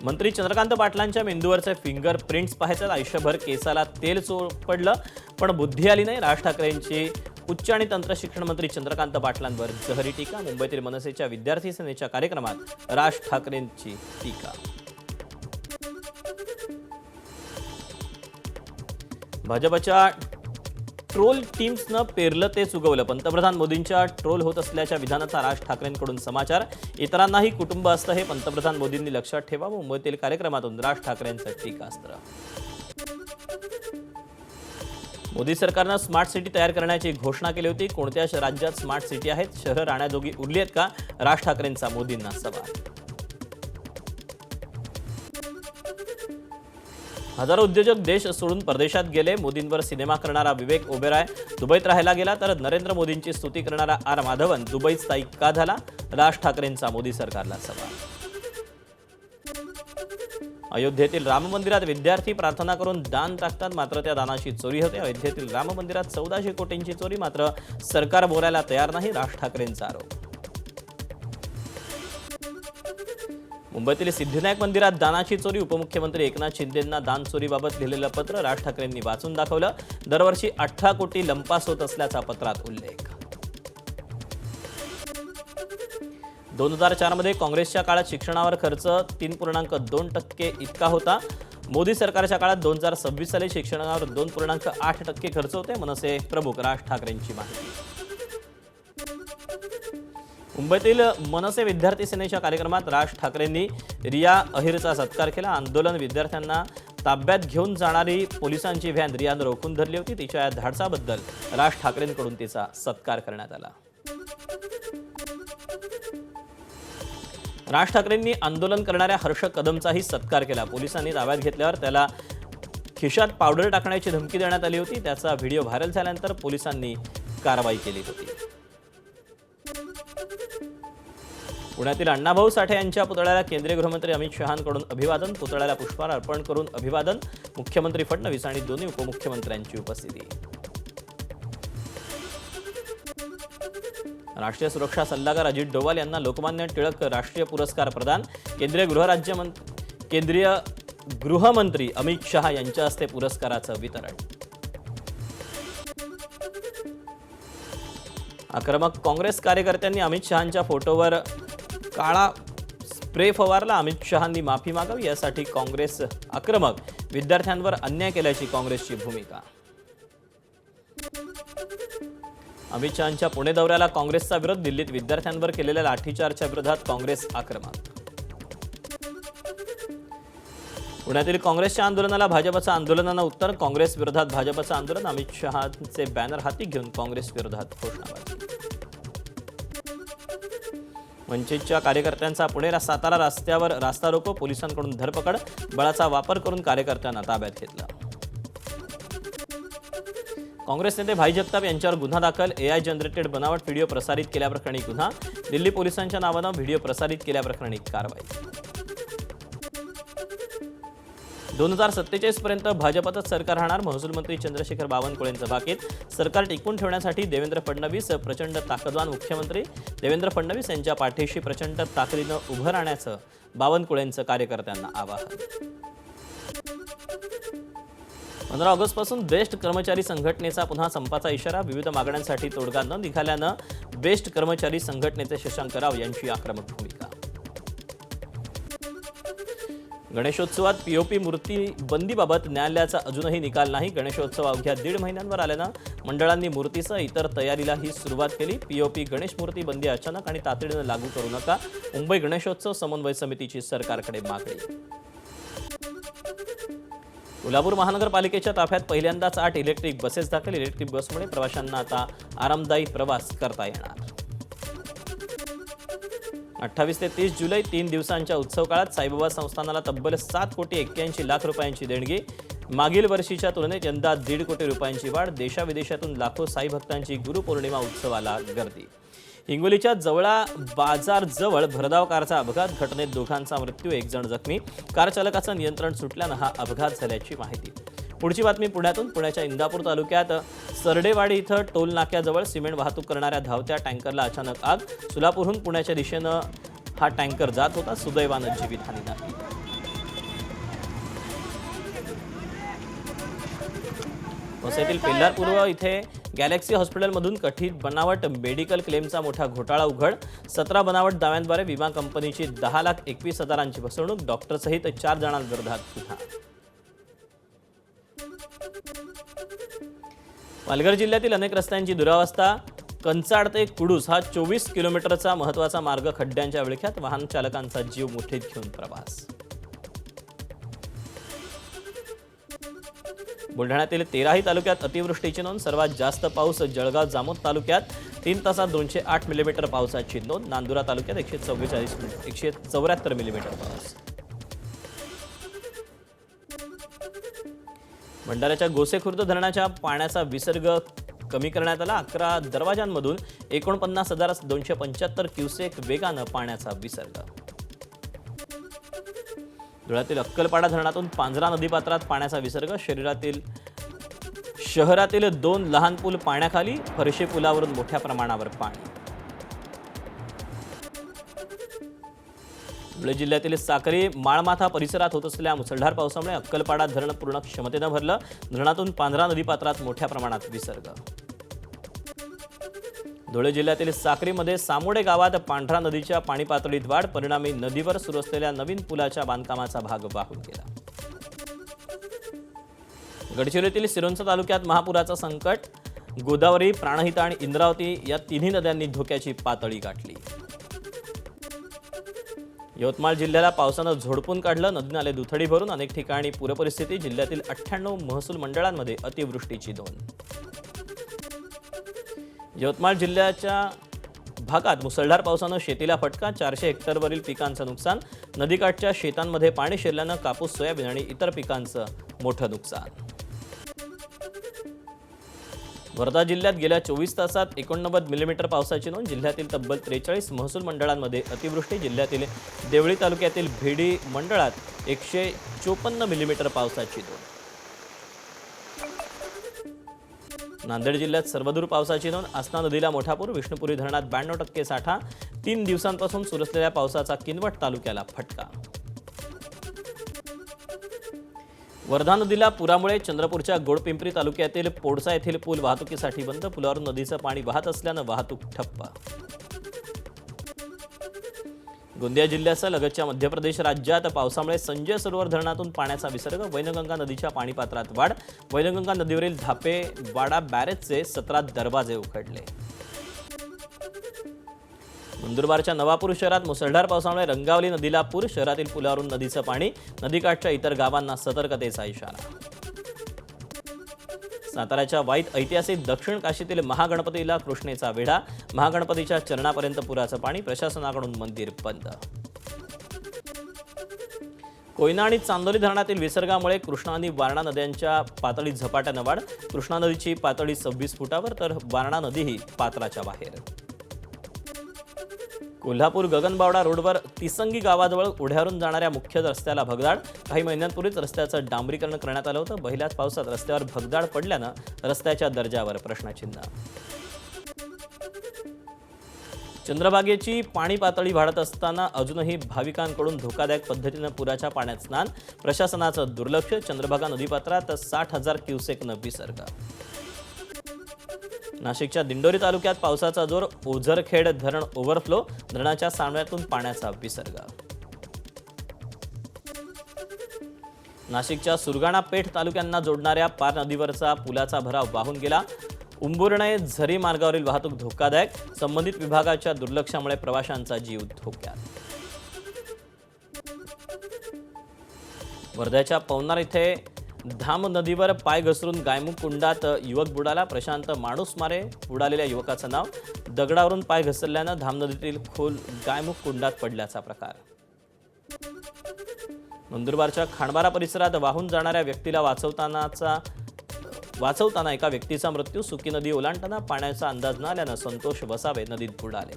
मंत्री चंद्रकांत पाटलांच्या मेंदूवरचे फिंगरप्रिंट्स पाहायचं, आयुष्यभर केसाला तेल चोपडलं पण बुद्धी आली नाही. राज ठाकरेंची उच्च आणि तंत्र शिक्षण मंत्री चंद्रकांत पाटलांवर जहरी टीका. मुंबईतील मनसेच्या विद्यार्थी सेनेच्या कार्यक्रमात राज ठाकरेंची टीका. भाजपच्या ट्रोल टीम्सनं पेरलं तेच उगवलं. पंतप्रधान मोदींच्या ट्रोल होत असल्याच्या विधानाचा राज ठाकरेंकडून समाचार. इतरांनाही कुटुंब असतं हे पंतप्रधान मोदींनी लक्षात ठेवावं. मुंबईतील कार्यक्रमातून राज ठाकरेंचं टीकास्त्र. मोदी सरकारनं स्मार्ट सिटी तयार करण्याची घोषणा केली होती. कोणत्या राज्यात स्मार्ट सिटी आहेत? शहरं राहण्याजोगी उरली आहेत का? राज ठाकरेंचा मोदींना सवाल. हजारो उद्योजक देश सोडून परदेशात गेले. मोदींवर सिनेमा करणारा विवेक ओबेरॉय दुबईत राहायला गेला, तर नरेंद्र मोदींची स्तुती करणारा आर माधवन दुबईत स्थायिक का झाला? राज ठाकरेंचा मोदी सरकारला सवाल. अयोध्येतील राम मंदिरात विद्यार्थी प्रार्थना करून दान टाकतात, मात्र त्या दानाची चोरी होते. अयोध्येतील राम मंदिरात 1400 कोटींची चोरी, मात्र सरकार बोलायला तयार नाही. राज ठाकरेंचा आरोप. मुंबईतील सिद्धिविनायक मंदिरात दानाची चोरी. उपमुख्यमंत्री एकनाथ शिंदेंना दान चोरीबाबत लिहिलेलं पत्र राज ठाकरेंनी वाचून दाखवलं. दरवर्षी 18 कोटी लंपास होत असल्याचा पत्रात उल्लेख. 2004 मध्ये काँग्रेसच्या काळात शिक्षणावर खर्च 3.2% इतका होता. मोदी सरकारच्या काळात 2026 साली शिक्षणावर 2.8% खर्च होते. मनसे प्रमुख राज ठाकरेंची माहिती. मुंबईतील मनसे विद्यार्थी सेनेच्या कार्यक्रमात राज ठाकरेंनी रिया अहिरचा सत्कार केला. आंदोलन विद्यार्थ्यांना ताब्यात घेऊन जाणारी पोलिसांची व्हॅन रियानं रोखून धरली होती. तिच्या या धाडसाबद्दल राज ठाकरेंकडून तिचा सत्कार करण्यात आला. राज ठाकरेंनी आंदोलन करणाऱ्या हर्ष कदमचाही सत्कार केला. पोलिसांनी ताब्यात घेतल्यावर त्याला खिशात पावडर टाकण्याची धमकी देण्यात आली होती. त्याचा व्हिडिओ व्हायरल झाल्यानंतर पोलिसांनी कारवाई केली होती. पुण्यातील अण्णाभाऊ साठे यांच्या पुतळ्याला केंद्रीय गृहमंत्री अमित शहांकडून अभिवादन. पुतळ्याला पुष्पहार अर्पण करून अभिवादन. मुख्यमंत्री फडणवीस आणि दोन्ही उपमुख्यमंत्र्यांची उपस्थिती. राष्ट्रीय सुरक्षा सल्लागार अजित डोवाल यांना लोकमान्य टिळक राष्ट्रीय पुरस्कार प्रदान. केंद्रीय गृहमंत्री अमित शहा यांच्या हस्ते पुरस्काराचं वितरण. आक्रमक काँग्रेस कार्यकर्त्यांनी अमित शहांच्या फोटोवर काळा स्प्रे फवारला. अमित शहांनी माफी मागावी यासाठी काँग्रेस आक्रमक. विद्यार्थ्यांवर अन्याय केल्याची काँग्रेसची भूमिका. अमित शहांच्या पुणे दौऱ्याला काँग्रेसचा विरोध. दिल्लीत विद्यार्थ्यांवर केलेल्या लाठीचार्जच्या विरोधात काँग्रेस आक्रमक. पुण्यातील काँग्रेसच्या आंदोलनाला भाजपचं आंदोलनानं उत्तर. काँग्रेस विरोधात भाजपचं आंदोलन. अमित शहांचे बॅनर हाती घेऊन काँग्रेस विरोधात घोषणाबाजी. वंचितच्या कार्यकर्त्यांचा पुणे सातारा रस्त्यावर रास्ता रोको. पोलिसांकडून धरपकड. बळाचा वापर करून कार्यकर्त्यांना ताब्यात घेतलं. काँग्रेस नेते भाई जगताप यांच्यावर गुन्हा दाखल. AI जनरेटेड बनावट व्हिडिओ प्रसारित केल्याप्रकरणी गुन्हा. दिल्ली पोलिसांच्या नावानं व्हिडिओ प्रसारित केल्याप्रकरणी कारवाई. 2047 पर्यंत भाजपचंच सरकार राहणार. महसूल मंत्री चंद्रशेखर बावनकुळेंचं भाकीत. सरकार टिकवून ठेवण्यासाठी देवेंद्र फडणवीस प्रचंड ताकदवान. मुख्यमंत्री देवेंद्र फडणवीस यांच्या पाठीशी प्रचंड ताकदीनं उभं राहण्याचं बावनकुळेंचं कार्यकर्त्यांना आवाहन. 15 ऑगस्टपासून बेस्ट कर्मचारी संघटनेचा पुन्हा संपाचा इशारा. विविध मागण्यांसाठी तोडगा न निघाल्यानं बेस्ट कर्मचारी संघटनेचे शशांक राव यांची आक्रमक भूमिका. गणेशोत्सवात पीओपी मूर्ती बंदीबाबत न्यायालयाचा अजूनही निकाल नाही. गणेशोत्सव अवघ्या 1.5 महिन्यांवर आल्यानं मंडळांनी मूर्तीसह इतर तयारीलाही सुरुवात केली. पीओपी गणेश मूर्ती बंदी अचानक आणि तातडीनं लागू करू नका. मुंबई गणेशोत्सव समन्वय समितीची सरकारकडे मागणी. कोल्हापूर महानगरपालिकेच्या ताफ्यात पहिल्यांदाच 8 इलेक्ट्रिक बसेस दाखल. इलेक्ट्रिक बसमुळे प्रवाशांना आता आरामदायी प्रवास करता येणार. 28 ते 30 जुलै 3 दिवसांच्या उत्सव काळात साईबाबा संस्थानाला तब्बल 7,81,00,000 रुपयांची देणगी. मागील वर्षीच्या तुलनेत यंदा 1.5 कोटी रुपयांची वाढ. देशाविदेशातून लाखो साई भक्तांची गुरुपौर्णिमा उत्सवाला गर्दी. हिंगोलीच्या जवळा बाजारजवळ भरधाव कारचा अपघात. घटनेत दोघांचा मृत्यू, 1 जण जखमी. कार चालकाचं नियंत्रण सुटल्यानं हा अपघात झाल्याची माहिती. पुढची बातमी पुण्यातून. पुण्याच्या इंदापूर तालुक्यात सरडेवाडी इथं टोल नाक्याजवळ सिमेंट वाहतूक करणाऱ्या धावत्या टँकरला अचानक आग. सोलापूरहून पुण्याच्या दिशेनं हा टँकर जात होता. सुदैवानं जीवितहानी नाही. वसईतील पेल्लार पूर्व इथे गॅलेक्सी हॉस्पिटलमधून कथित बनावट मेडिकल क्लेमचा मोठा घोटाळा उघड. 17 बनावट दाव्यांद्वारे विमा कंपनीची 10,21,000ची फसवणूक. डॉक्टरसहित 4 जणांविरोधात गुन्हा. पालघर जिल्ह्यातील अनेक रस्त्यांची दुरावस्था. कंचाड ते कुडूस हा 24 किलोमीटरचा महत्त्वाचा मार्ग खड्ड्यांच्या विळख्यात. वाहन चालकांचा जीव मुठीत घेऊन प्रवास. बुलढाण्यातील 13ही तालुक्यात अतिवृष्टीची नोंद. सर्वात जास्त पाऊस जळगाव जामोद तालुक्यात 3 तासात 208 मिलीमीटर पावसाची नोंद. नांदुरा तालुक्यात 174 मिलीमीटर पाऊस. भंडाऱ्याच्या गोसेखुर्द धरणाच्या पाण्याचा विसर्ग कमी करण्यात आला. 11 दरवाजांमधून 49,275 क्युसेक वेगानं पाण्याचा विसर्ग. धुळ्यातील अक्कलपाडा धरणातून पांझरा नदीपात्रात पाण्याचा विसर्ग. शहरातील 2 लहान पूल पाण्याखाली. फरशी पुलावरून मोठ्या प्रमाणावर पाणी. धुळे जिल्ह्यातील साक्री माळमाथा परिसरात होत असलेल्या मुसळधार पावसामुळे अक्कलपाडा धरण पूर्ण क्षमतेनं भरलं. धरणातून पांझरा नदीपात्रात मोठ्या प्रमाणात विसर्ग. धुळे जिल्ह्यातील साक्रीमध्ये सामोडे गावात पांढरा नदीच्या पाणी पातळीत वाढ. परिणामी नदीवर सुरू असलेल्या नवीन पुलाच्या बांधकामाचा भाग वाहून गेला. गडचिरोलीतील सिरोंचा तालुक्यात महापुराचं संकट. गोदावरी, प्राणहिता आणि इंद्रावती या तिन्ही नद्यांनी धोक्याची पातळी गाठली. यवतमाळ जिल्ह्याला पावसानं झोडपून काढलं. नदी नाले दुथडी भरून. अनेक ठिकाणी पूरपरिस्थिती. जिल्ह्यातील 98 महसूल मंडळांमध्ये अतिवृष्टीची नोंद. यवतमाळ जिल्ह्याच्या भागात मुसळधार पावसानं शेतीला फटका. 400 हेक्टरवरील पिकांचं नुकसान. नदीकाठच्या शेतांमध्ये पाणी शिरल्यानं कापूस, सोयाबीन आणि इतर पिकांचं मोठं नुकसान. वर्धा जिल्ह्यात गेल्या 24 तासात 89 मिलीमीटर पावसाची नोंद. जिल्ह्यातील तब्बल 43 महसूल मंडळांमध्ये अतिवृष्टी. जिल्ह्यातील देवळी तालुक्यातील भेडी मंडळात 154 मिलीमीटर पावसाची नोंद. नांदेड जिल्ह्यात सर्वदूर पावसाची नोंद. आसना नदीला मोठा पूर. विष्णुपुरी धरणात 92% साठा. 3 दिवसांपासून सुरू असलेल्या पावसाचा किनवट तालुक्याला फटका. वर्धा नदीला पुरामुळे चंद्रपूरच्या गोडपिंपरी तालुक्यातील पोडसा येथील पूल वाहतुकीसाठी बंद. पुलावरून नदीचं पाणी वाहत असल्यानं वाहतूक ठप्प. गोंदिया जिल्ह्यासह लगतच्या मध्य प्रदेश राज्यात पावसामुळे संजय सरोवर धरणातून पाण्याचा विसर्ग. वैनगंगा नदीच्या पाणीपात्रात वाढ. वैनगंगा नदीवरील धापे वाडा बॅरेजचे 17 दरवाजे उघडले. नंदुरबारच्या नवापूर शहरात मुसळधार पावसामुळे रंगावली नदीला पूर. शहरातील पुलावरून नदीचं पाणी. नदीकाठच्या इतर गावांना सतर्कतेचा इशारा. साताऱ्याच्या वाईत ऐतिहासिक दक्षिण काशीतील महागणपतीला कृष्णेचा वेढा. महागणपतीच्या चरणापर्यंत पुराचं पाणी. प्रशासनाकडून मंदिर बंद. कोयना आणि चांदोली धरणातील विसर्गामुळे कृष्णा आणि वारणा नद्यांच्या पातळीत झपाट्यानं वाढ. कृष्णा नदीची पातळी 26 फुटावर तर वारणा नदीही पात्राच्या बाहेर. कोल्हापूर गगनबावडा रोडवर तिसंगी गावाजवळ ओढ्यावरून जाणाऱ्या मुख्य रस्त्याला भगदाड. काही महिन्यांपूर्वीच रस्त्याचं डांबरीकरण करण्यात आलं होतं. पहिल्याच पावसात रस्त्यावर भगदाड पडल्यानं रस्त्याच्या दर्जावर प्रश्नचिन्ह. चंद्रभागेची पाणी पातळी वाढत असताना अजूनही भाविकांकडून धोकादायक पद्धतीनं पुराच्या पाण्यात स्नान. प्रशासनाचं दुर्लक्ष. चंद्रभागा नदीपात्रात 60,000 क्युसेकनं विसर्ग. नाशिकच्या दिंडोरी तालुक्यात पावसाचा जोर. ओझरखेड धरण ओव्हरफ्लो. धरणाच्या सांडव्यातून पाण्याचा विसर्ग. नाशिकच्या सुरगाणा पेठ तालुक्यांना जोडणाऱ्या पार नदीवरचा पुलाचा भराव वाहून गेला. उंबुर्णे झरी मार्गावरील वाहतूक धोकादायक. संबंधित विभागाच्या दुर्लक्षामुळे प्रवाशांचा जीव धोक्यात. वर्ध्याच्या पवनार इथे धाम नदीवर पाय घसरून गायमुख कुंडात युवक बुडाला. प्रशांत माणूसमारे बुडालेल्या युवकाचं नाव. दगडावरून पाय घसरल्यानं धाम नदीतील खोल गायमुख कुंडात पडल्याचा प्रकार. नंदुरबारच्या खांडबारा परिसरात वाहून जाणाऱ्या व्यक्तीला वाचवताना एका व्यक्तीचा मृत्यू. सुकी नदी ओलांडताना पाण्याचा अंदाज न आल्यानं संतोष वसावे नदीत बुडाले.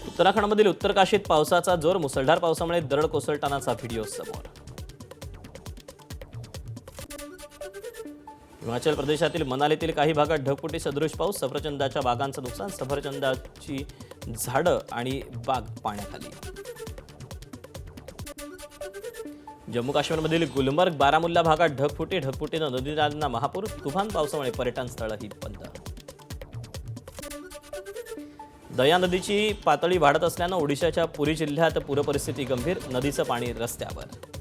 उत्तराखंडमधील उत्तर काशीत पावसाचा जोर. मुसळधार पावसामुळे दरड कोसळतानाचा व्हिडिओ समोर. हिमाचल प्रदेशातील मनालीतील काही भागात ढगफुटी सदृश पाऊस. सफरचंदाच्या बागांचं नुकसान. सफरचंदाची झाडं आणि बाग पाण्याखाली. जम्मू काश्मीरमधील गुलमर्ग बारामुल्ला भागात ढगफुटीनं नदीनाल्यांना महापूर. तुफान पावसामुळे पर्यटन स्थळंही बंद. दया नदीची पातळी वाढत असल्यानं ओडिशाच्या पुरी जिल्ह्यात पूरपरिस्थिती गंभीर. नदीचं पाणी रस्त्यावर.